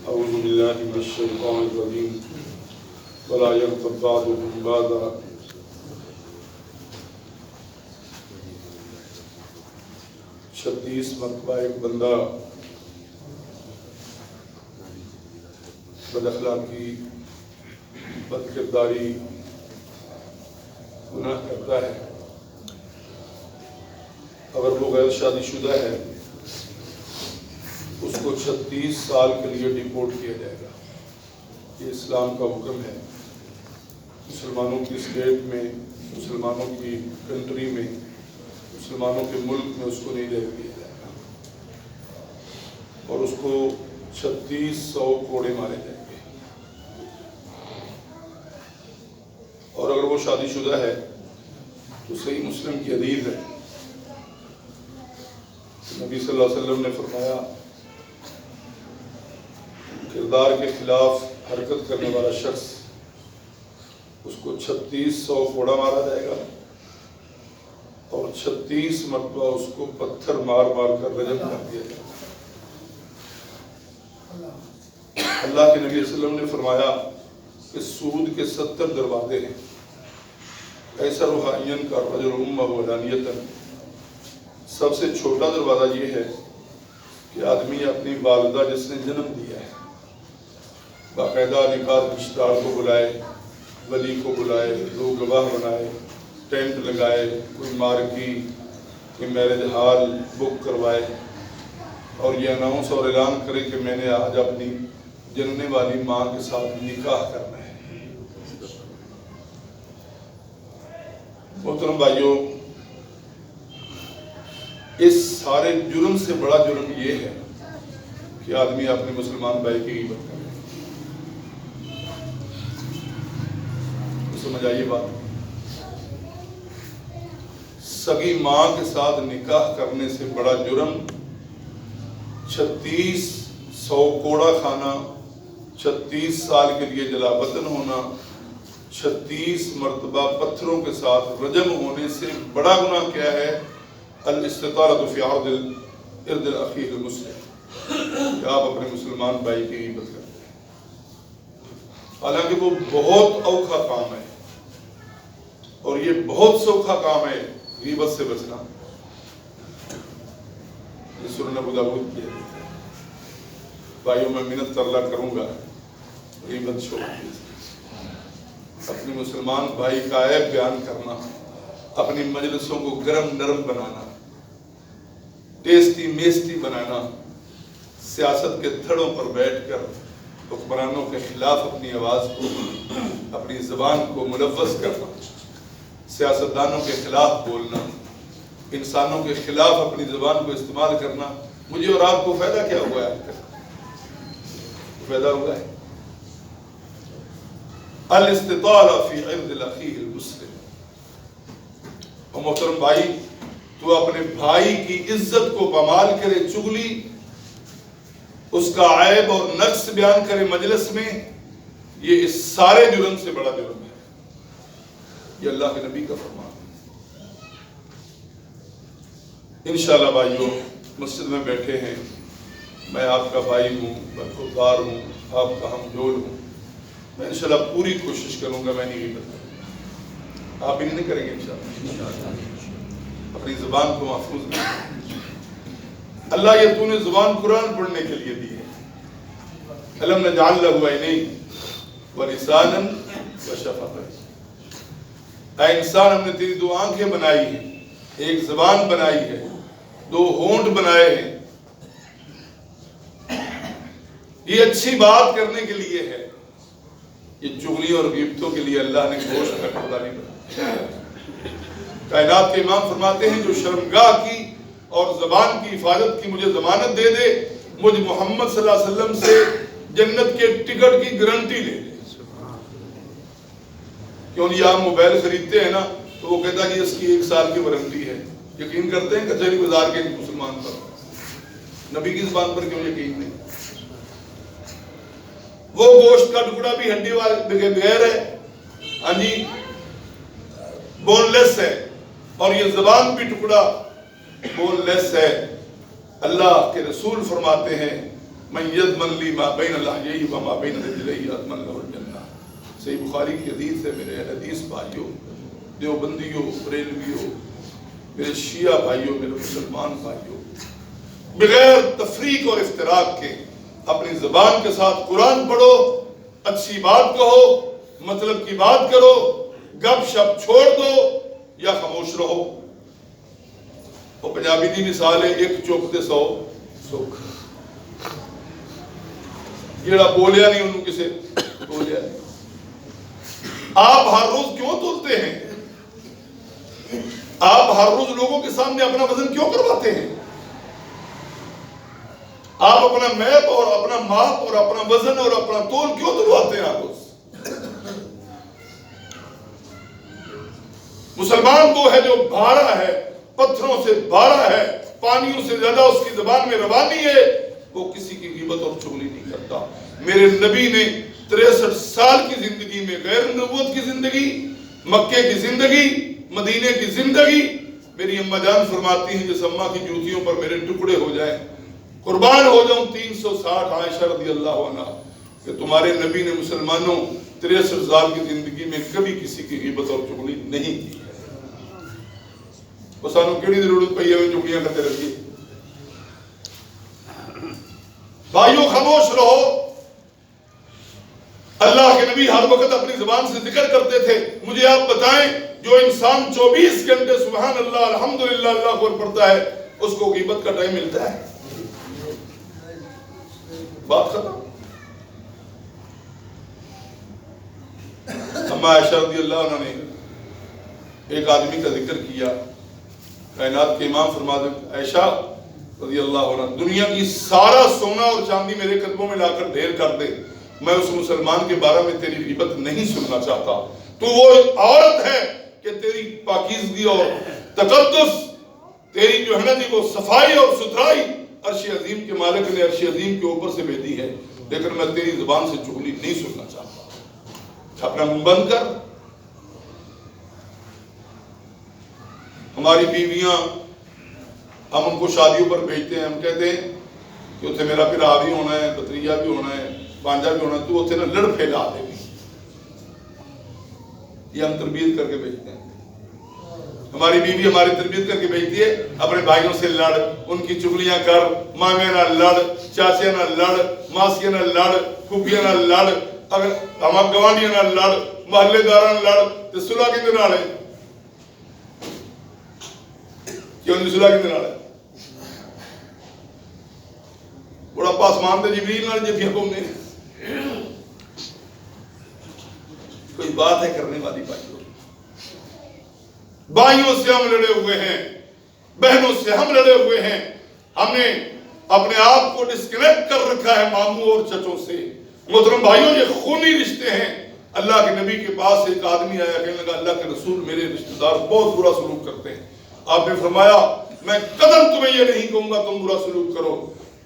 اعوذ باللہ من الشیطان الرجیم ولا یغتب بعضکم بعضا۔ 36 مرتبہ ایک بندہ بد اخلاقی، بد کرداری، گناہ کرتا ہے، اگر وہ غیر شادی شدہ ہے اس کو 36 سال کے لیے ڈیپورٹ کیا جائے گا۔ یہ اسلام کا حکم ہے۔ مسلمانوں کی اسٹیٹ میں، مسلمانوں کی کنٹری میں، مسلمانوں کے ملک میں اس کو نہیں رہنے دیا جائے گا، اور اس کو 3600 کوڑے مارے جائیں گے۔ اور اگر وہ شادی شدہ ہے تو صحیح مسلم کی حدیث ہے، نبی صلی اللہ علیہ وسلم نے فرمایا کردار کے خلاف حرکت کرنے والا شخص اس کو 3600 کوڑا مارا جائے گا، اور 36 مرتبہ اس کو پتھر مار مار کر رجم کر دیا جائے گا۔ اللہ کے نبی صلی اللہ علیہ وسلم نے فرمایا کہ سود کے 70 دروازے ہیں، ایسا روحانین کا رجل امہ ولانیتاً، سب سے چھوٹا دروازہ یہ ہے کہ آدمی اپنی والدہ جس نے جنم دیا ہے باقاعدہ نکاح رشتہ کو بلائے، ولی کو بلائے، 2 گواہ بنائے، ٹینٹ لگائے، کوئی مارکی، کوئی میرج ہال بک کروائے، اور یہ اناؤنس اور اعلان کرے کہ میں نے آج اپنی جننے والی ماں کے ساتھ نکاح کرنا ہے۔ محترم بھائیوں، اس سارے جرم سے بڑا جرم یہ ہے کہ آدمی اپنے مسلمان بھائی کی غیبت کرے۔ سمجھ آئیے بات؟ سگی ماں کے ساتھ نکاح کرنے سے بڑا جرم 3600 کوڑا کھانا، 36 سال کے لیے جلا وطن ہونا، 36 مرتبہ پتھروں کے ساتھ رجم ہونے سے بڑا گناہ کیا ہے؟ الاستطالۃ فی عرض الاخی المسلم، کہ آپ اپنے مسلمان بھائی کی غیبت کرتے ہیں، حالانکہ وہ بہت اوکھا کام ہے، اور یہ بہت سوکھا کام ہے غیبت سے بچنا۔ یہ سنن ابو داؤد کی ہے۔ بھائیوں، میں منت اللہ کروں گا غیبت چھوڑ دیجیے۔ اپنی مسلمان بھائی کا عیب بیان کرنا، اپنی مجلسوں کو گرم نرم بنانا، ٹیسٹی میسٹی بنانا، سیاست کے تھڑوں پر بیٹھ کر حکمرانوں کے خلاف اپنی آواز کو، اپنی زبان کو ملوث کرنا، سیاستدانوں کے خلاف بولنا، انسانوں کے خلاف اپنی زبان کو استعمال کرنا، مجھے اور آپ کو فائدہ کیا ہوا ہے؟ فائدہ ہوا ہے الاستطالہ فی عرض الاخی المسلم۔ اور محترم بھائی، تو اپنے بھائی کی عزت کو پامال کرے، چغلی، اس کا عیب اور نقص بیان کرے مجلس میں، یہ اس سارے جرم سے بڑا جرم ہے۔ یہ اللہ کے نبی کا فرمان ہے۔ انشاءاللہ بھائیوں، مسجد میں بیٹھے ہیں، میں آپ کا بھائی ہوں، برخوردار ہوں، آپ کا ہم جول ہوں، میں انشاءاللہ پوری کوشش کروں گا میں نہیں غیبت کروں گا۔ آپ بھی نہیں کریں گے انشاءاللہ؟ اپنی زبان کو محفوظ کریں۔ اللہ یہ تو نے زبان قرآن پڑھنے کے لیے دی ہے۔ الم نجعل لہ عینین ولسانا وشفتین۔ اے انسان، ہم نے تیری 2 آنکھیں بنائی ہیں، ایک زبان بنائی ہے، 2 ہونٹ بنائے ہیں۔ یہ اچھی بات کرنے کے لیے ہے، یہ چغلی اور غیبتوں کے لیے اللہ نے گوشت کا ٹکڑا نہیں بنایا۔ کائنات کے امام فرماتے ہیں جو شرمگاہ کی اور زبان کی حفاظت کی مجھے ضمانت دے دے، مجھ محمد صلی اللہ علیہ وسلم سے جنت کے ٹکٹ کی گارنٹی لے لے۔ کیوں نہیں آپ موبائل خریدتے ہیں نا تو وہ کہتا ہے کہ اس کی 1 سال کی وارنٹی ہے، یقین کرتے ہیں کچہری بازار کے مسلمان پر؟ نبی کی زبان پر کیوں یقین نہیں؟ وہ گوشت کا ٹکڑا بھی ہڈی والے بغیر ہے، ہاں جی، بون لیس ہے، اور یہ زبان بھی ٹکڑا بون لیس ہے۔ اللہ کے رسول فرماتے ہیں من یضمن لی ما بین لحیہ وما بین رجلیہ اضمن لہ الجنہ. صحیح بخاری کی حدیث ہے. میرے حدیث بھائیوں، دیوبندیوں، بریلویوں، میرے شیعہ بھائیوں، میرے مسلمان بھائیوں، بغیر تفریق اور افتراق کے اپنی زبان کے ساتھ قرآن پڑھو، اچھی بات کہو، مطلب کی بات کرو، گپ شپ چھوڑ دو یا خاموش رہو. وہ پنجابی دی مثال ہے، ایک چپ تے 100 سکھ. جیڑا بولیا نہیں انہوں کسے بولیا نہیں. آپ ہر روز کیوں تولتے ہیں؟ آپ ہر روز لوگوں کے سامنے اپنا وزن کیوں کرواتے ہیں؟ آپ اپنا میپ اور اپنا ماپ اور اپنا وزن اور اپنا تول کیوں دلواتے ہیں آپ روز؟ مسلمان وہ ہے جو بھارا ہے، پتھروں سے بھارا ہے، پانیوں سے زیادہ اس کی زبان میں روانی ہے. وہ کسی کی غیبت اور چغلی نہیں کرتا. میرے نبی نے 63 سال کی زندگی میں، غیر نبوت کی زندگی، مکے کی زندگی، مدینے کی زندگی، میری اماں جان فرماتی ہیں جس اماں کی جوتیوں پر میرے ٹکڑے ہو جائیں، قربان ہو جاؤں 360 عائشہ رضی اللہ عنہ، کہ تمہارے نبی نے مسلمانوں 63 سال کی زندگی میں کبھی کسی کی غیبت اور چغلی نہیں کی. وہ سانو کیڑی ضرورت پئی ہے چغلیاں کرتے رہیے؟ بھائیوں خاموش رہو. اللہ کے نبی ہر وقت اپنی زبان سے ذکر کرتے تھے. مجھے آپ بتائیں جو انسان 24 گھنٹے سبحان اللہ الحمدللہ اللہ اکبر پڑھتا ہے اس کو غیبت کا ٹائم ملتا ہے؟ بات ختم. اما عائشہ رضی اللہ عنہ نے ایک آدمی کا ذکر کیا. کائنات کے امام فرماتے ہیں عائشہ رضی اللہ عنہ دنیا کی سارا سونا اور چاندی میرے قدموں میں لا کر ڈھیر کر دے، میں اس مسلمان کے بارے میں تیری غیبت نہیں سننا چاہتا. تو وہ عورت ہے کہ تیری پاکیزگی اور تقدس، تیری جو ہے نا جی وہ صفائی اور ستھرائی عرش عظیم کے مالک نے عرش عظیم کے اوپر سے بھیجی ہے، لیکن میں تیری زبان سے چغلی نہیں سننا چاہتا. اپنا منہ بند کر. ہماری بیویاں ہم ان کو شادیوں پر بھیجتے ہیں، ہم کہتے ہیں کہ اتنے میرا بھرا بھی ہونا ہے، بھتریجا بھی ہونا ہے، بانجا بھی ہونا ہے، تو اتنے نہ لڑ پھیلا دے گی. یہ ہم تربیت کر کے بھیجتے ہیں. ہماری بیوی ہماری تربیت کر کے بھیجتی ہے اپنے بھائیوں سے لڑ، ان کی چغلیاں کر، مامے نہ لڑ، چاچے نہ لڑ، ماسیاں نہ لڑ، پھوپھیاں نہ لڑ، اگر ہم گوانڈیاں نہ لڑ، محلے داراں نہ لڑ. تو صلح کدے نال ہے؟ کیوں نہیں صلح کدے نال ہے؟ بڑا پاسمان تے جبریل نال جفیاں پاؤندے ہیں. کوئی بات ہے کرنے والی بھائیوں؟ بھائیوں سے ہم لڑے ہوئے ہیں، بہنوں سے ہم لڑے ہوئے ہیں. ہم نے اپنے آپ کو ڈسکنیکٹ کر رکھا ہے ماموں اور چچوں سے. محترم بھائیوں یہ خونی رشتے ہیں. اللہ کے نبی کے پاس ایک آدمی آیا، کہنے لگا اللہ کے رسول میرے رشتہ دار بہت برا سلوک کرتے ہیں. آپ نے فرمایا میں قدم تمہیں یہ نہیں کہوں گا تم برا سلوک کرو.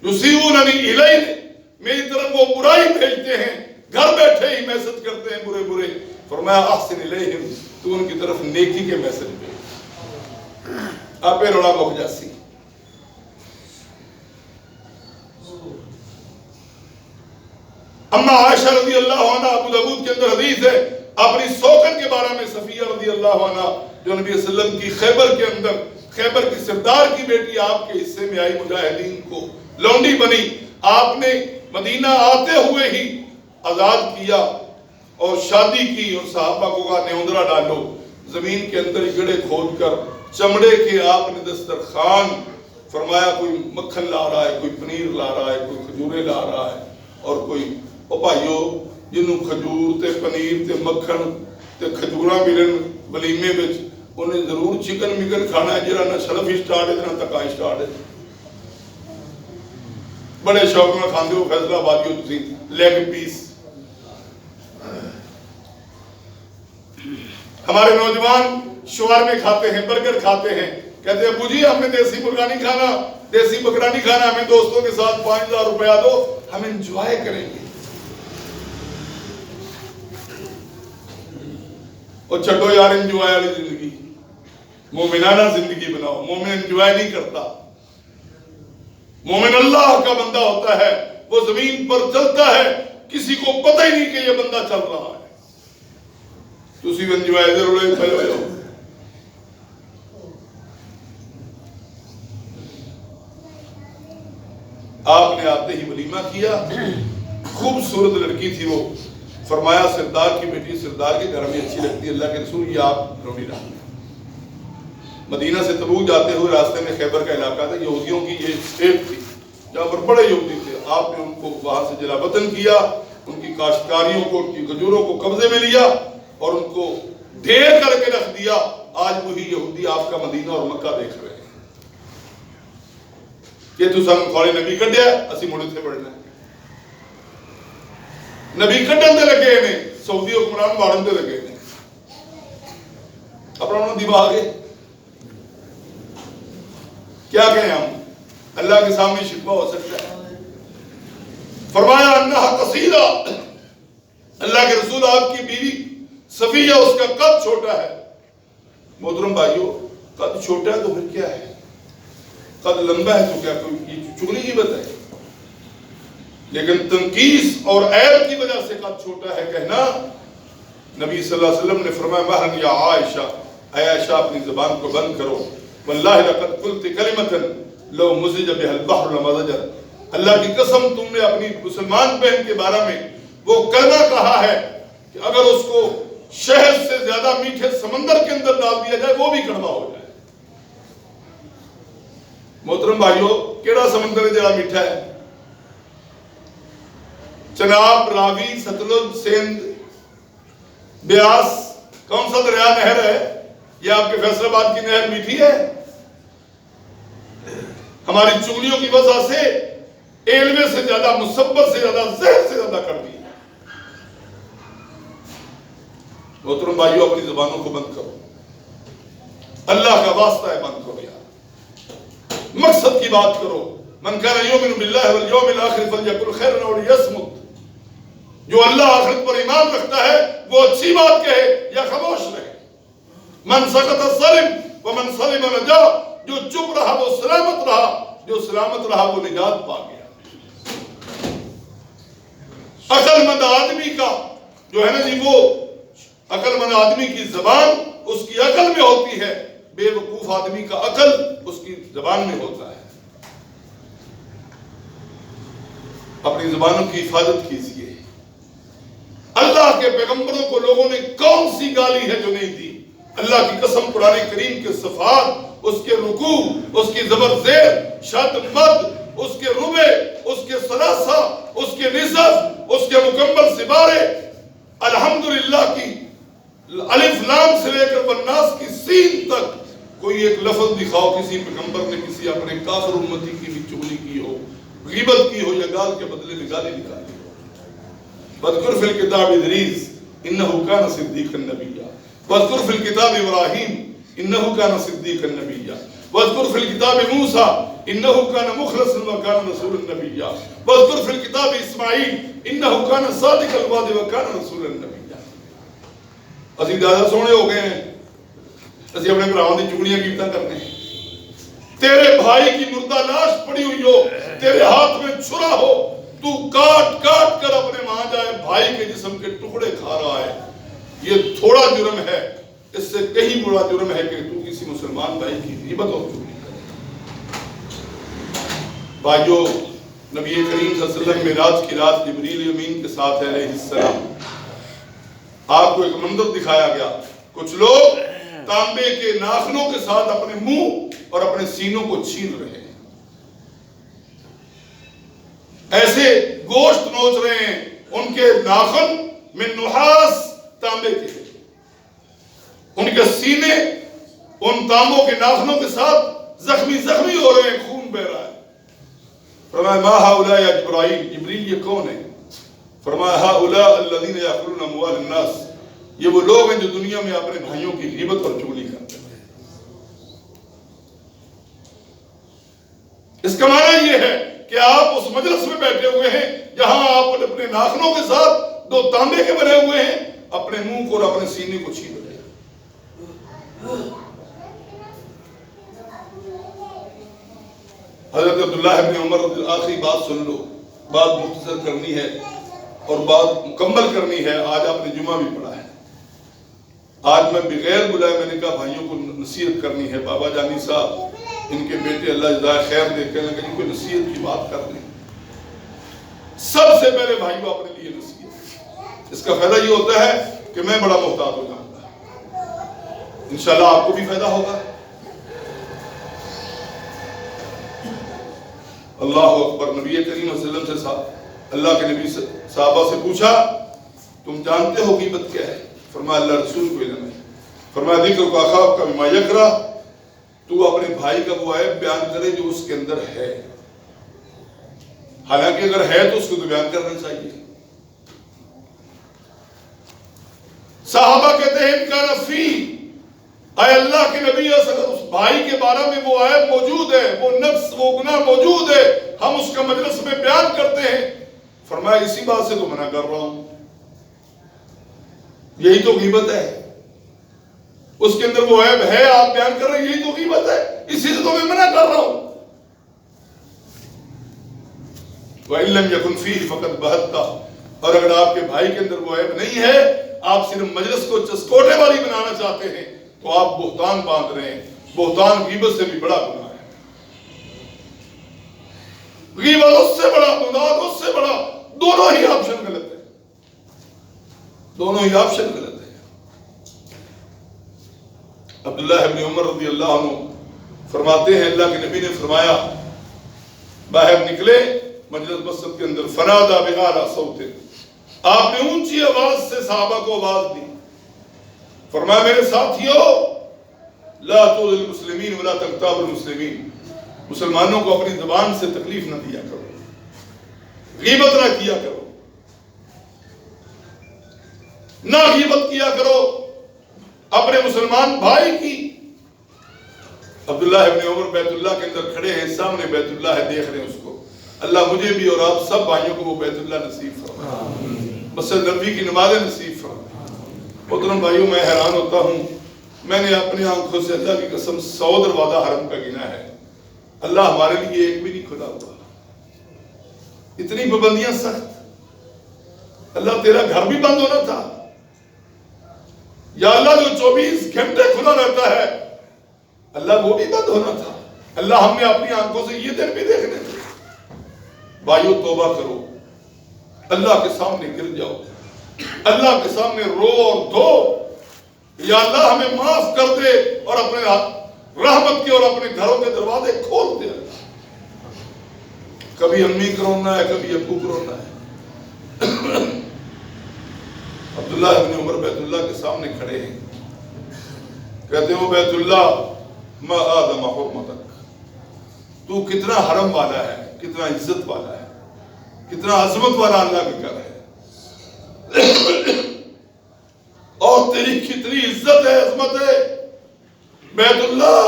یصیبوننی الیہ، میری طرف وہ برائی بھیجتے ہیں، گھر بیٹھے ہی میسج کرتے ہیں برے برے. فرمایا احسن الیہم، تو ان کی طرف نیکی کے میسج بھیج. آپ پہ روڑا مک جاسی. اما عائشہ رضی اللہ عنہ، ابو داؤد کے اندر حدیث ہے، اپنی سوکن کے بارے میں صفیہ رضی اللہ عنہ جو نبی صلی اللہ علیہ وسلم کی خیبر کے اندر، خیبر کی سردار کی بیٹی آپ کے حصے میں آئی، مجاہدین کو لونڈی بنی. آپ نے مدینہ آتے ہوئے ہی آزاد کیا اور شادی کی اور صحابہ کو کہا نیوندرا ڈالو. زمین کے اندر گڑے کھود کر چمڑے کے آپ نے دسترخوان، فرمایا کوئی مکھن لا رہا ہے، کوئی پنیر لا رہا ہے، کوئی کھجورے لا رہا ہے، اور کوئی او بھائیو جنوں کھجور تے پنیر تے مکھن تے کھجوراں ملن ولیمے وچ انہیں ضرور چکن مکن کھانا ہے جہاں نہ شرف اسٹارٹ ہے نہ تکا اسٹارٹ ہے. بڑے شوق میں کھاندے ہو فیصلہ آبادی ہو تسی لیگ پیس. ہمارے نوجوان شورمے کھاتے ہیں، برگر کھاتے ہیں، کہتے ہیں ابو جی ہمیں دیسی مرغا نہیں کھانا، دیسی بکرا نہیں کھانا، ہمیں دوستوں کے ساتھ 5000 روپیہ دو، ہم انجوائے کریں گے. اور چھٹو یار انجوائے والی زندگی، مومنانہ زندگی بناؤ. مومن انجوائے نہیں کرتا. مومن اللہ کا بندہ ہوتا ہے، وہ زمین پر چلتا ہے، کسی کو پتہ ہی نہیں کہ یہ بندہ چل رہا ہے. تسی بھی انجوائے دے رولے کھلے ہوئے ہو. آپ نے آتے ہی ولیمہ کیا. خوبصورت لڑکی تھی وہ. فرمایا سردار کی بیٹی سردار کے گھر میں اچھی لگتی ہے، اللہ کے رسول یہ آپ روی رہا. مدینہ سے تبوک جاتے ہوئے راستے میں خیبر کا علاقہ تھا، یہودیوں کی یہ اسٹیٹ تھی جہاں پر بڑے یہودی تھے. آپ نے ان کو وہاں سے جلا وطن کیا، ان کی کاشتکاریوں کو، ان کی کھجوروں کو قبضے میں لیا اور ان کو ڈھیر کر کے رکھ دیا. آج وہی یہودی آپ کا مدینہ اور مکہ دیکھ رہے ہیں کہ تو سن تھوڑے نبی کڈیا اسی مڑے تھے بڑھنا نبی کڈن دے لگے نے، سعودی حکمران باڑن دے لگے نے، اپنا انہوں دیوا آگے کیا کہیں ہم؟ اللہ کے سامنے شکوہ ہو سکتا ہے. فرمایا انہا قصیدہ، اللہ کے رسول آپ کی بیوی صفیہ اس کا قد چھوٹا ہے. محترم بھائیو، قد چھوٹا ہے تو پھر کیا ہے؟ قد لمبا ہے تو کیا کوئی چگلی کی بات ہے؟ لیکن تنقیس اور عیب کی وجہ سے قد چھوٹا ہے کہنا. نبی صلی اللہ علیہ وسلم نے فرمایا مہرن یا عائشہ، اے عائشہ اپنی زبان کو بند کرو. واللہ لقد قلت کلمۃ لو مزج بها البحر لمزجت. اللہ کی قسم تم نے اپنی مسلمان بہن کے بارے میں وہ کلمہ کہا ہے کہ اگر اس کو شہد سے زیادہ میٹھے سمندر کے اندر ڈال دیا جائے وہ بھی کڑوا ہو جائے. محترم بھائیو، کیڑا سمندر ہے جڑا میٹھا ہے؟ چناب، راوی، ستلج، سندھ، بیاس، کون سا دریا نہر ہے؟ یہ آپ کے فیصل آباد کی نہر میٹھی ہے؟ ہماری چگلیوں کی وجہ سے ایلوے سے زیادہ، مصبر سے زیادہ، زہر سے زیادہ کڑوی ہے. محترم بھائیو، اپنی زبانوں کو بند کرو. اللہ کا واسطہ ہے بند کرو یار. مقصد کی بات کرو. من کان یؤمن باللہ والیوم الاخر فلیقل خیرا او لیصمت. جو اللہ آخرت پر ایمان رکھتا ہے وہ اچھی بات کہے یا خاموش رہے. من سکت سلم ومن سلم نجا. جو چپ رہا وہ سلامت رہا، جو سلامت رہا وہ نجات پا گیا. عقل مند آدمی کا جو ہے نا جی، وہ عقل مند آدمی کی زبان اس کی عقل میں ہوتی ہے، بے وقوف آدمی کا عقل اس کی زبان میں ہوتا ہے. اپنی زبانوں کی حفاظت کیجیے. اللہ کے پیغمبروں کو لوگوں نے کون سی گالی ہے جو نہیں دی؟ اللہ کی قسم، قرآن کریم کے صفحات، اس کے رکوع، اس کی زبر زیر، شد مد، اس کے ربع، اس کے ثلاثہ، اس کے نصف، اس کے مکمل سبارے، الحمدللہ کی الف لام سے لے کر والناس کی سین تک کوئی ایک لفظ دکھاؤ کسی پیغمبر نے کسی اپنے کافر امتی کی بھی چغلی کی ہو، غیبت کی ہو یا گال کے بدلے میں گالی نکالی ہو. واذکر فی الکتاب ادریس انہ کان صدیقا نبیا. واذکر فی الکتاب ابراہیم انہ کان صدیقا نبیا. واذکر فی الکتاب موسیٰ انہ کان مخلصا وکان رسولا نبیا. واذکر فی الکتاب اسماعیل انہ کان صادق الوعد وکان رسولا نبیا. اسی زیادہ سونے ہو گئے ہیں، اسی اپنے بھراؤں دی چگلیاں کیتا کرنے ہیں. تیرے بھائی کی مردہ لاش پڑی ہوئی ہو، تیرے ہاتھ میں چھرا ہو، تو کاٹ کاٹ کر اپنے ماں جائے بھائی کے جسم کے ٹکڑے کھا رہا ہے. یہ تھوڑا جرم ہے، اس سے کہیں بڑا جرم ہے کہ تو کسی مسلمان بھائی کی غیبت اور چغلی کرے. بھائیو، نبی کریم صلی اللہ علیہ وسلم معراج کی رات جبریل امین کے ساتھ علیہ السلام، آپ کو ایک منظر دکھایا گیا. کچھ لوگ تانبے کے ناخنوں کے ساتھ اپنے منہ اور اپنے سینوں کو چھین رہے ہیں، ایسے گوشت نوچ رہے ہیں. ان کے ناخن من نحاس، تانبے کے، ان کے سینے ان تانبوں کے ناخنوں کے ساتھ زخمی زخمی ہو رہے ہیں، خون بہ رہا ہے. فرمایا ما ہؤلاء یا جبرائیل، جبریل یہ کون ہے؟ فرمایا ہؤلاء الذین یاکلون اموال الناس، یہ وہ لوگ ہیں جو دنیا میں اپنے بھائیوں کی غیبت اور چغلی کرتے ہیں. اس کا معنی یہ ہے کہ آپ اس مجلس میں بیٹھے ہوئے ہیں جہاں آپ اپنے ناخنوں کے ساتھ دو تانبے کے بنے ہوئے ہیں، اپنے منہ کو اور اپنے سینے کو چھین رہے ہیں. حضرت عبداللہ ابن عمر آخری بات سن لو. بات مختصر کرنی ہے اور بات مکمل کرنی ہے. آج آپ نے جمعہ بھی پڑھا ہے. آج میں بغیر بلائے میں نے کہا بھائیوں کو نصیحت کرنی ہے. بابا جانی صاحب ان کے بیٹے اللہ جزائے خیر دے کہنے لگے ان کو نصیحت کی بات کر دیں. سب سے پہلے بھائیوں اپنے لیے نصیحت. اس کا فائدہ یہ ہوتا ہے کہ میں بڑا محتاط ہو جاؤں گا. انشاءاللہ آپ کو بھی فائدہ ہوگا. اللہ اکبر. نبی کریم صلی اللہ علیہ وسلم سے اللہ کے نبی صحابہ سے پوچھا تم جانتے ہو غیبت کیا ہے؟ فرمایا اللہ رسول کو علم ہے. فرمایا ذکر کا خواب کا بما یکرہ، تو اپنے بھائی کا وہ عیب بیان کرے جو اس کے اندر ہے. حالانکہ اگر ہے تو اس کو تو بیان کرنا چاہیے. صحابہ کہتے ہیں ان کا نفی، اے اللہ کے نبی اس بھائی کے بارے میں وہ عیب موجود ہے، وہ نفس وہ گناہ موجود ہے، ہم اس کا مجلس میں بیان کرتے ہیں. فرمایا اسی بات سے تو منع کر رہا ہوں. یہی تو غیبت ہے. اس کے اندر وہ عیب ہے آپ بیان کر رہے ہیں، یہی تو غیبت ہے. اسی سے تو میں منع کر رہا ہوں. وَإِن لَمْ يَكُنْ فِيهِ فَقَدْ بَهَتَّ، اور اگر آپ کے بھائی کے اندر وہ عیب نہیں ہے، آپ صرف مجلس کو چسکوٹے والی بنانا چاہتے ہیں، تو آپ بہتان باندھ رہے ہیں. بہتان غیبت سے بھی بڑا گناہ ہے. غیبت اس سے بڑا، گناہ اس سے بڑا. دونوں ہی آپشن غلط ہے. دونوں ہی آپشن غلط ہے. عبداللہ ابن عمر رضی اللہ عنہ فرماتے ہیں اللہ کے نبی نے فرمایا باہر نکلے مجلس مسجد کے اندر، فنادا بِأَعْلَى صَوْتٍ، آپ نے اونچی آواز سے صحابہ کو آواز دی. فرمایا میرے ساتھیو لا تؤذوا المسلمین ولا تغتابوا المسلمین، مسلمانوں کو اپنی زبان سے تکلیف نہ دیا کرو، غیبت نہ کیا کرو، نہ غیبت کیا کرو اپنے مسلمان بھائی کی. عبداللہ ابن عمر بیت اللہ کے اندر کھڑے ہیں، سامنے بیت اللہ ہے، دیکھ رہے ہیں اس کو. اللہ مجھے بھی اور آپ سب بھائیوں کو وہ بیت اللہ نصیب فرمائے، مسجد نبوی کی نمازیں نصیب فرمائے. محترم بھائیوں میں حیران ہوتا ہوں، میں نے اپنی آنکھوں سے اللہ کی قسم 100 دروازہ حرم کا گنا ہے. اللہ ہمارے لیے ایک بھی نہیں کھلا ہوا. اتنی پابندیاں سخت. اللہ تیرا گھر بھی بند ہونا تھا یا اللہ جو 24 گھنٹے کھلا رہتا ہے اللہ وہ بھی بند ہونا تھا. اللہ ہم نے اپنی آنکھوں سے یہ دن بھی دیکھنے تھے. بھائیو توبہ کرو، اللہ کے سامنے گر جاؤ، اللہ کے سامنے رو اور دھو، یا اللہ ہمیں معاف کر دے اور اپنے رحمت کے اور اپنے گھروں کے دروازے کھول دے. کبھی امی کو رونا ہے، کبھی ابو کو رونا ہے. عبداللہ ابن عمر بیت اللہ کے سامنے کھڑے ہیں، کہتے ہیں وہ بیت اللہ ما آدم حرمتک، تو کتنا حرم والا ہے، کتنا عزت والا ہے، کتنا عظمت والا اللہ کے گھر ہے، اور تیری کتنی عزت ہے، عظمت ہے. بیت اللہ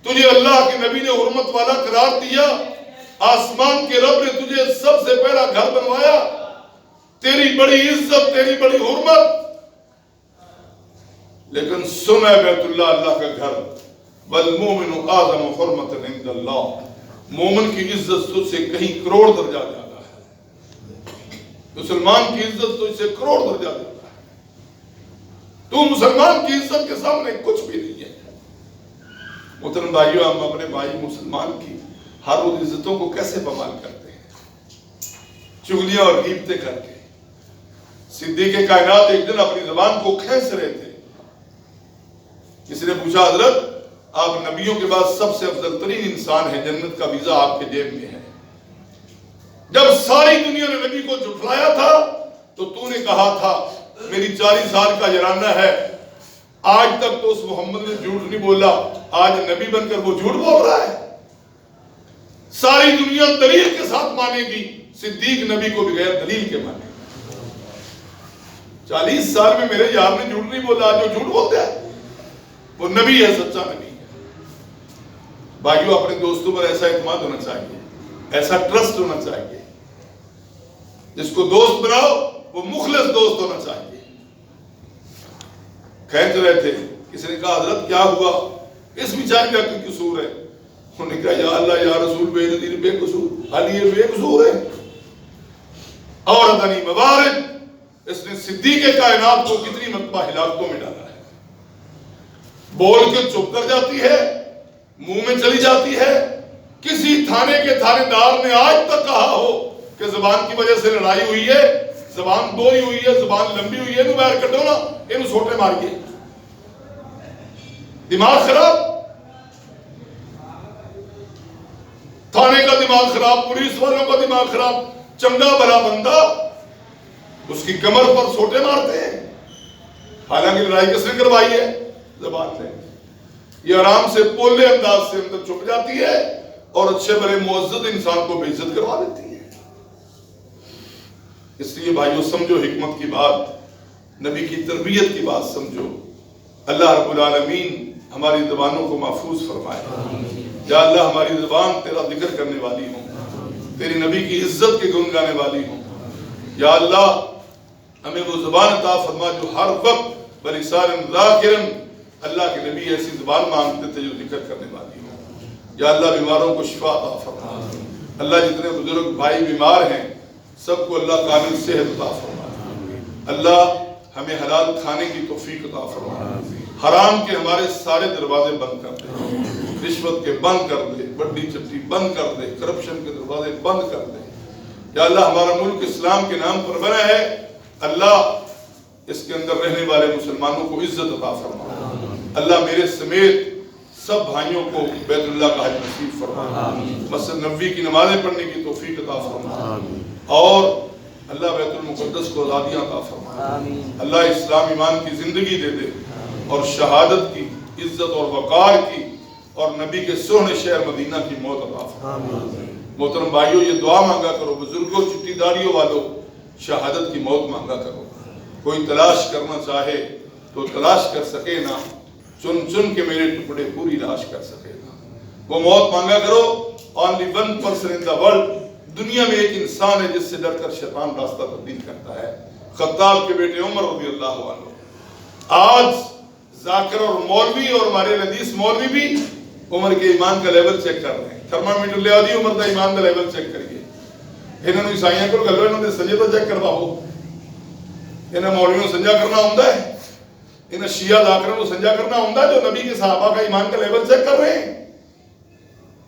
تجھے اللہ کے نبی نے حرمت والا قرار دیا. آسمان کے رب نے تجھے سب سے پہلا گھر بنوایا. تیری بڑی عزت، تیری بڑی حرمت. لیکن سن ہے بیت اللہ اللہ کا گھر، والمومن اعظم حرمت عند اللہ، مومن کی عزت تجھ سے کہیں کروڑ درجہ زیادہ ہے. مسلمان کی عزت تجھ سے کروڑ درجہ زیادہ ہے. تو مسلمان کی عزت کے سامنے کچھ بھی نہیں ہے. محترم بھائیو، ہم اپنے بھائی مسلمان کی ہر روز عزتوں کو کیسے بحال کرتے ہیں؟ چغلیاں اور غیبتیں کر کے. صدیق کائنات ایک دن اپنی زبان کو کھینچ رہے تھے. کسی نے پوچھا حضرت آپ نبیوں کے بعد سب سے افضل ترین انسان ہیں، جنت کا ویزا آپ کے جیب میں ہے. جب ساری دنیا نے نبی کو جھٹلایا تھا تو تو نے کہا تھا میری 40 سال کا جرانہ ہے، آج تک تو اس محمد نے جھوٹ نہیں بولا، آج نبی بن کر وہ جھوٹ بول رہا ہے. ساری دنیا دلیل کے ساتھ مانے گی، صدیق نبی کو بغیر دلیل کے مانے گی. 40 سال میں میرے یار نے جھوٹ نہیں بولا، آج وہ جھوٹ بولتے ہیں. وہ نبی ہے، سچا نبی ہے. بھائیو اپنے دوستوں پر ایسا اعتماد ہونا چاہیے، ایسا ٹرسٹ ہونا چاہیے. جس کو دوست بناؤ وہ مخلص دوست ہونا چاہیے. کھینچ رہے تھے، کسی نے کہا حضرت کیا ہوا، اس بیچارے کا کوئی قصور ہے؟ انہوں نے کہا یا اللہ یا رسول بے نظیر بے قصور، حال یہ بے قصور ہے. اوردنی موارد، اس نے صدیق کائنات کو کتنی مرتبہ ہلاکتوں میں ڈالا ہے۔ بول کے چپ کر جاتی ہے، منہ میں چلی جاتی ہے۔ کسی تھانے کے تھانے دار نے آج تک کہا ہو کہ زبان کی وجہ سے لڑائی ہوئی ہے، زبان دوری ہوئی ہے، زبان لمبی ہوئی ہے، انہوں باہر کٹو نا، انہوں سوٹے ماریے۔ دماغ خراب، تھانے کا دماغ خراب، پولیس والوں کا دماغ خراب۔ چنگا بھلا بندہ اس کی کمر پر سوٹے مارتے ہیں، حالانکہ لڑائی کس نے کروائی ہے؟ زبان نے۔ یہ آرام سے پولے انداز سے اندر چھپ جاتی ہے اور اچھے بڑے معزز انسان کو بے عزت کروا دیتی ہے۔ اس لیے بھائیو سمجھو حکمت کی بات، نبی کی تربیت کی بات سمجھو۔ اللہ رب العالمین ہماری زبانوں کو محفوظ فرمائے۔ یا اللہ ہماری زبان تیرا ذکر کرنے والی ہوں، تیری نبی کی عزت کے گن گانے والی ہوں۔ یا اللہ ہمیں وہ زبان عطا فرما جو ہر وقت بلسان ذاکرا، اللہ کے نبی ایسی زبان مانگتے تھے جو ذکر کرنے والی ہو۔ یا اللہ بیماروں کو شفا عطا فرما۔ اللہ جتنے بزرگ بھائی بیمار ہیں سب کو اللہ کامل صحت عطا فرما۔ اللہ ہمیں حلال کھانے کی توفیق عطا فرما۔ حرام کے ہمارے سارے دروازے بند کر دے، رشوت کے بند کر دے، بڑی چٹی بند کر دے، کرپشن کے دروازے بند کر دے۔ یا اللہ ہمارا ملک اسلام کے نام پر بنا ہے، اللہ اس کے اندر رہنے والے مسلمانوں کو عزت عطا فرما۔ اللہ میرے سمیت سب بھائیوں کو بیت اللہ کا حج نصیب فرما، مسجد نبوی کی نمازیں پڑھنے کی توفیق عطا فرما، اور اللہ بیت المقدس کو آزادیاں عطا فرما۔ اللہ اسلام ایمان کی زندگی دے دے اور شہادت کی، عزت اور وقار کی، اور نبی کے سونے شہر مدینہ کی موت عطا فرما۔ محترم بھائیوں یہ دعا مانگا کرو، بزرگوں چٹی داریوں والوں شہادت کی موت مانگا کرو۔ کوئی تلاش کرنا چاہے تو تلاش کر سکے نا، چن چن کے میرے ٹکڑے پوری لاش کر سکے نا، وہ موت مانگا کرو۔ only one person in the world، دنیا میں ایک انسان ہے جس سے ڈر کر شیطان راستہ تبدیل کرتا ہے، خطاب کے بیٹے عمر رضی اللہ عنہ۔ آج ذاکر اور مولوی اور ہمارے حدیث مولوی بھی عمر کے ایمان کا لیول چیک کر رہے ہیں۔ تھرمامیٹر لے آدھی عمر کا ایمان کا لیول چیک کریے۔ انہوں نے عیسائیوں کو گلو، انہوں نے سنجے تو چیک کرواؤ۔ انہیں مولویوں سنجا کرنا ہوتا ہے، انہیں شیعہ ذاکروں کو سنجا کرنا ہوتا ہے جو نبی کے صحابہ کا ایمان کا لیول چیک کر رہے ہیں۔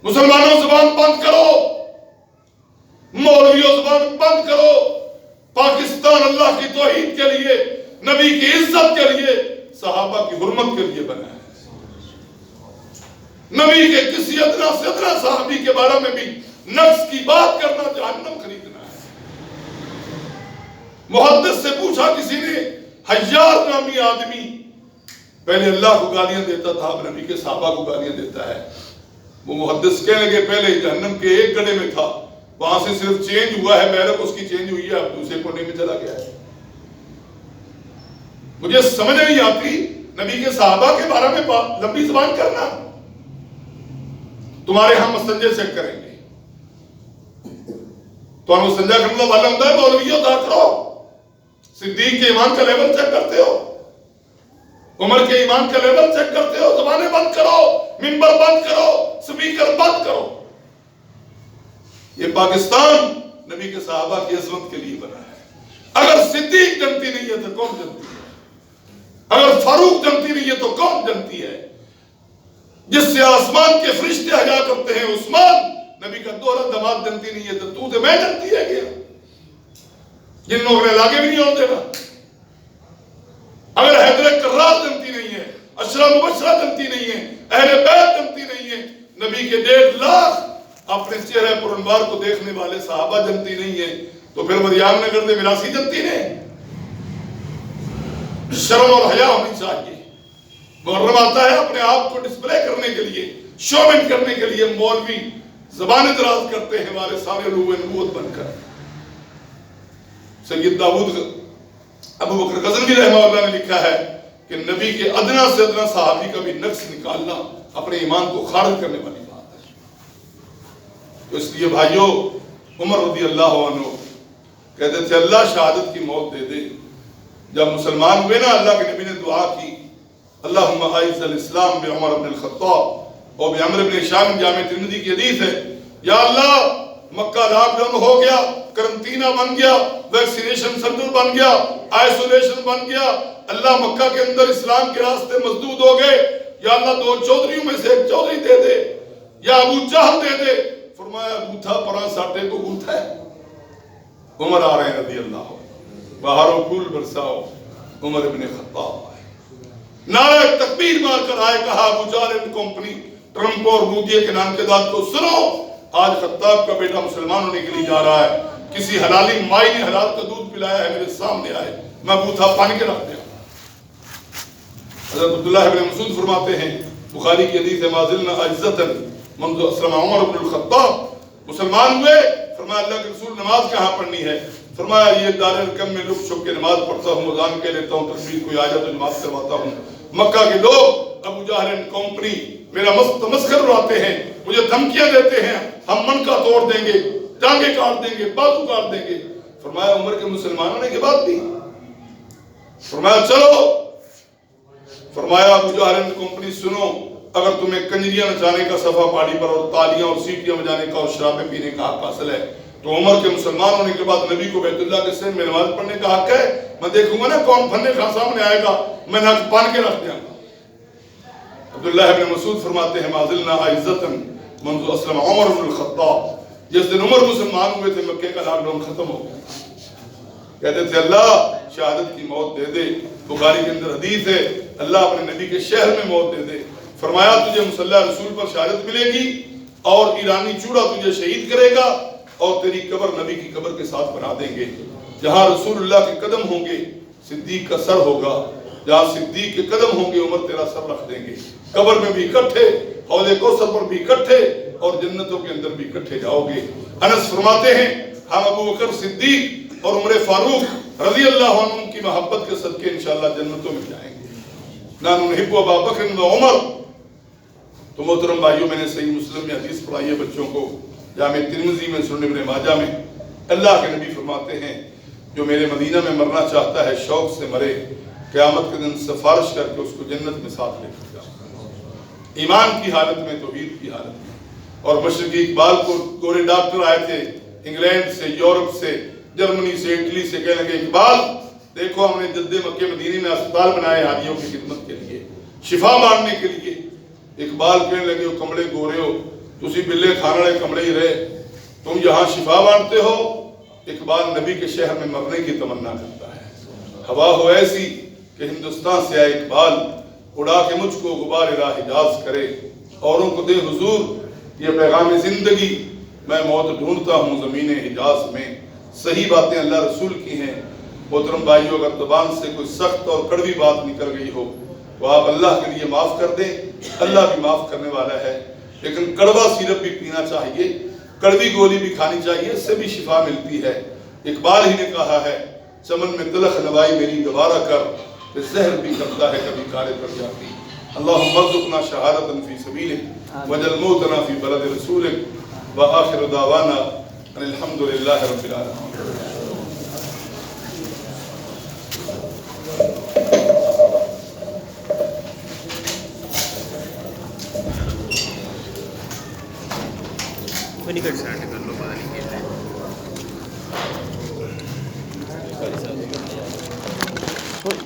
مسلمانوں زبان بند کرو، مولویوں زبان بند کرو۔ پاکستان اللہ کی توحید کے لیے، نبی کی عزت کے لیے، صحابہ کی حرمت کے لیے بنا ہے۔ نبی کے کسی ادنا سے ادنا صحابی کے بارے میں بھی نقص کی بات کرنا جہنم خریدنا ہے۔ محدث سے پوچھا کسی نے، حجار نامی آدمی پہلے اللہ کو گالیاں دیتا تھا، اب نبی کے صحابہ کو گالیاں دیتا ہے۔ وہ محدث کہنے لگے پہلے جہنم کے ایک گڑھے میں تھا، وہاں سے صرف چینج ہوا ہے، بیرک اس کی چینج ہوئی ہے، اب دوسرے کونے میں چلا گیا ہے۔ مجھے سمجھ نہیں آتی نبی کے صحابہ کے بارے میں لمبی زبان کرنا۔ تمہارے ہم مسنجے چیک کریں گے، تو ہم مسنجا کرنے والا ہوتا ہے مولویوں دا کرو۔ صدیق کے ایمان کا لیول چیک کرتے ہو، عمر کے ایمان کا لیول چیک کرتے ہو۔ زبانیں بند کرو، منبر بند کرو، سپیکر بند کرو۔ یہ پاکستان نبی کے صحابہ کی عظمت کے لیے بنا ہے۔ اگر صدیق جنتی نہیں ہے تو کون جنتی ہے؟ اگر فاروق جنتی نہیں ہے تو کون جنتی ہے؟ جس سے آسمان کے فرشتے حیا کرتے ہیں عثمان، نبی کا دوہرا داماد جنتی نہیں ہے تو سے میں جنتی ہے کیا؟ جن لوگوں نے لاگے بھی نہیں ہوتے نا۔ اگر حیدر کرار جنتی نہیں ہے، اشرا مبشرہ جنتی نہیں ہے، اہل بیت جنتی نہیں ہے، نبی کے 1.5 لاکھ اپنے چہرے پر انوار کو دیکھنے والے صحابہ جنتی نہیں ہے، تو پھر مریام نگر دے وراثی جنتی نے؟ شرم اور حیا ہونی چاہیے۔ محرم آتا ہے اپنے آپ کو ڈسپلے کرنے کے لیے، شومنٹ کرنے کے لیے مولوی زبان دراز کرتے ہیں ہمارے سارے لوگ نبوت بن کر۔ سید داؤد ابو بکر غزنوی رحمہ اللہ نے لکھا ہے کہ نبی کے ادنا سے ادنا صحابی کا بھی نقص نکالنا اپنے ایمان کو خارج کرنے والی بات ہے۔ تو اس لیے بھائیوں، عمر رضی اللہ عنہ کہتے تھے اللہ شہادت کی موت دے دے۔ جب مسلمان ہوئے نا، اللہ کے نبی نے دعا کی، اللہم اعز الاسلام بعمر بن الخطاب اور بعمر بن ہشام، جامع ترمذی کی حدیث ہے، یا اللہ مکہ لاک ڈاؤن ہو گیا، کرنٹینہ بن گیا، ویکسینیشن سینٹر بن گیا، آئسولیشن بن گیا، اللہ مکہ کے اندر اسلام کے راستے مسدود ہو گئے، یا اللہ 2 چودھریوں میں سے 1 چودھری دے دے یا ابو جہل دے دے، فرمایا گوتھا پرا ساٹے کو گوتھا ہے۔ عمر آ رہے ہیں رضی اللہ عنہ، بہاروں پھول برساؤ، عمر ابن خطاب آئے، نعرہ تکبیر مار کر آئے، کہا ابو جہل اینڈ کمپنی، ٹرمپ اور مودی کے نام کے داد کو سنو، آج خطاب کا بیٹا مسلمان ہونے کے لیے جا رہا ہے، کسی حلالی مائی نے حلال کا دودھ پلایا ہے، میرے سامنے آئے، میں بوتھا پان کے رکھ دیا۔ حضرت عبداللہ ابن مسعود فرماتے ہیں، بخاری کی حدیث ہے، ما زلنا عزتاً منذ اسلم عمر بن الخطاب، مسلمان ہوئے، فرمایا اللہ کے رسول نماز کہاں پڑھنی ہے؟ فرمایا یہ دار ارقم میں لک چھپ کے نماز پڑھتا ہوں، اذان کہہ لیتا ہوں، تکبیر کوئی آ جائے تو نماز کرواتا ہوں۔ مکہ کے لوگ ابو جہل اینڈ کمپنی میرا تمسخر اڑاتے ہیں، مجھے دھمکیاں دیتے ہیں، ہم منکا توڑ دیں گے، ٹانگیں کاٹ دیں گے، بازو کاٹ دیں گے۔ فرمایا عمر کے مسلمان ہونے کے بعد بھی، فرمایا چلو، فرمایا ابو جہل اینڈ کمپنی سنو، اگر تمہیں کنجریاں نچانے کا صفا پاڑی پر اور تالیاں اور سیٹیاں بجانے کا اور شرابیں پینے کا حق حاصل ہے تو عمر کے مسلمان ہونے کے بعد نبی کو بیت اللہ کے سین میں نماز پڑھنے کا حق ہے۔ میں دیکھوں گا نا کون پھنے خان سامنے آئے گا، میں ناک پان کے رکھ دیا گا۔ عبداللہ ابن مسعود فرماتے ہیں، ما زلنا عزتاً منذ اسلم عمر بن الخطاب، جس دن عمر مسلمان ہوئے تھے مکے کا لاک ڈاؤن ختم ہو گیا۔ کہتے تھے اللہ شہادت کی موت دے دے، بخاری کے اندر حدیث ہے، اللہ اپنے نبی کے شہر میں موت دے دے۔ فرمایا تجھے مصلی رسول پر شہادت ملے گی اور ایرانی چوڑا تجھے شہید کرے گا اور تیری قبر نبی کی قبر کے ساتھ بنا دیں گے۔ جہاں رسول اللہ کے قدم ہوں گے صدیق کا سر ہوگا، جہاں صدیق کے قدم ہوں گے عمر تیرا سر رکھ دیں گے۔ قبر میں بھی اکٹھے، حوض کوثر پر بھی اکٹھے اور جنتوں کے اندر بھی اکٹھے جاؤ گے۔ انس فرماتے ہیں ہم ابو بکر صدیق اور عمر فاروق رضی اللہ عنہ کی محبت کے صدقے انشاءاللہ جنتوں میں جائیں گے۔ نحن نحب ابا بکر و عمر۔ تو محترم بھائیوں، میں نے صحیح مسلم میں حدیث پڑھائی ہے بچوں کو، جامع ترمذی میں، سنن ابن ماجہ میں، اللہ کے نبی فرماتے ہیں جو میرے مدینہ میں مرنا چاہتا ہے شوق سے مرے، قیامت کے دن سفارش کر کے اس کو جنت میں ساتھ لے کر جاؤں، ایمان کی حالت میں، توحید کی حالت میں۔ اور مشرقی اقبال کو گورے ڈاکٹر آئے تھے انگلینڈ سے، یورپ سے، جرمنی سے، اٹلی سے، کہنے لگے اقبال دیکھو ہم نے جدے مکے مدینے میں اسپتال بنائے حاجیوں کی خدمت کے لیے، شفا مانگنے کے لیے۔ اقبال کہنے لگے ہو کمڑے گورے ہو، تسی بلے کھانے والے کمڑے ہی رہے، تم یہاں شفا مانگتے ہو۔ اقبال نبی کے شہر میں مرنے کی تمنا کرتا ہے۔ ہوا ہو ایسی کہ ہندوستان سے آئے اقبال، اڑا کے مجھ کو غبار راہ حجاز کرے، اوروں کو دے حضور یہ پیغام زندگی، میں موت ڈھونڈتا ہوں زمین حجاز میں۔ صحیح باتیں اللہ رسول کی ہیں۔ محترم بھائیو، اگر زبان سے کوئی سخت اور کڑوی بات نکل گئی ہو تو آپ اللہ کے لیے معاف کر دیں، اللہ بھی معاف کرنے والا ہے۔ لیکن کڑوا سیرپ بھی پینا چاہیے، کڑوی گولی بھی کھانی چاہیے، اس سے بھی شفا ملتی ہے۔ اقبال ہی نے کہا ہے، چمن میں تلخ نوائی میری گوارا کر، کہ زہر بھی کرتا ہے کبھی کارے پر جاتی۔ اللہم ارزقنا شہادتا فی سبیلک وجل موتنا فی بلد رسولک وآخر دعوانا ان الحمدللہ رب العالمین۔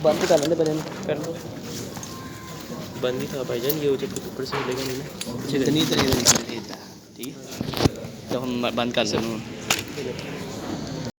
بند کر لیں بدن کر لو، بند ہی تھا بھائی جان، یہ جب اوپر سے لے گا نہیں نا، اتنی طرح ٹھیک ہے، جب ہم بند کر لیں